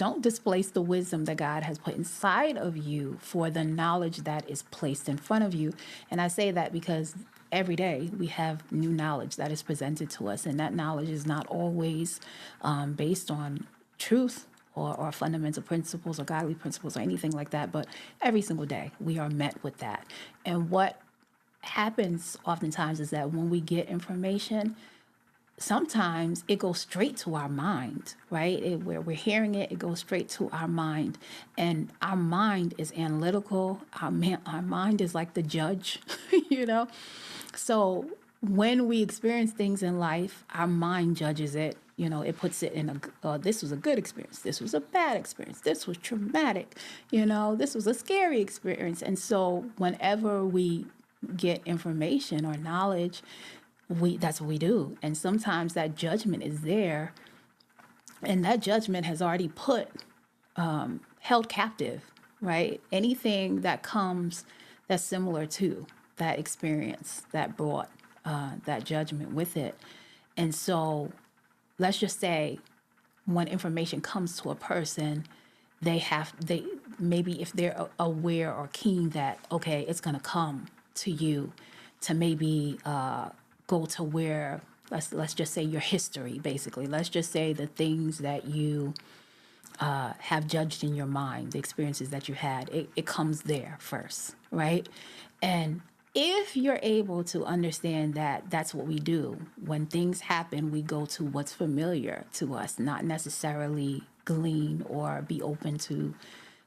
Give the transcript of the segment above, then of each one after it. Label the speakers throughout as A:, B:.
A: don't displace the wisdom that God has put inside of you for the knowledge that is placed in front of you. And I say that because every day we have new knowledge that is presented to us, and that knowledge is not always based on truth or fundamental principles or godly principles or anything like that. But every single day we are met with that. And what happens oftentimes is that when we get information, sometimes it goes straight to our mind, right? Where we're hearing it, it goes straight to our mind. And our mind is analytical. Our mind is like the judge, you know? So when we experience things in life, our mind judges it. You know, it puts it in this was a good experience. This was a bad experience. This was traumatic. You know, this was a scary experience. And so whenever we get information or knowledge, that's what we do. And sometimes that judgment is there, and that judgment has already held captive, right? Anything that comes that's similar to that experience that brought that judgment with it. And so let's just say when information comes to a person, they maybe if they're aware or keen that, okay, it's going to come to you, to maybe go to where, let's just say your history, basically. Let's just say the things that you have judged in your mind, the experiences that you had, it comes there first, right? And if you're able to understand that that's what we do, when things happen, we go to what's familiar to us, not necessarily glean or be open to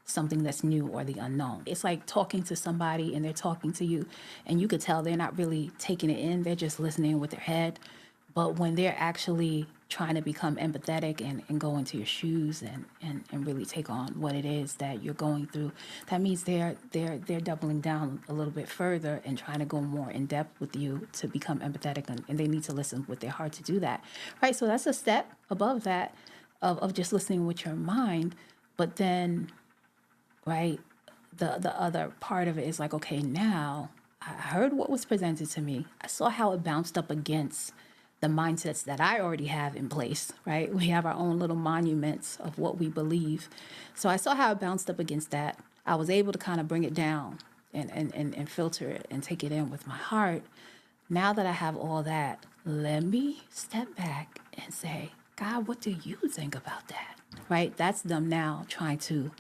A: something that's new or the unknown. It's like talking to somebody and they're talking to you, and you could tell they're not really taking it in. They're just listening with their head. But when they're actually trying to become empathetic and go into your shoes and really take on what it is that you're going through, that means they're doubling down a little bit further and trying to go more in depth with you to become empathetic, and they need to listen with their heart to do that, right? So that's a step above that of just listening with your mind. But then, right, the other part of it is like, okay, now I heard what was presented to me. I saw how it bounced up against the mindsets that I already have in place, right? We have our own little monuments of what we believe. So I saw how it bounced up against that. I was able to kind of bring it down and filter it and take it in with my heart. Now that I have all that, let me step back and say, God, what do you think about that? Right? That's them now trying to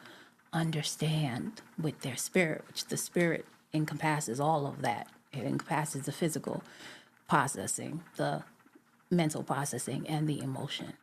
A: understand with their spirit, which the spirit encompasses all of that. It encompasses the physical processing, the mental processing, and the emotion.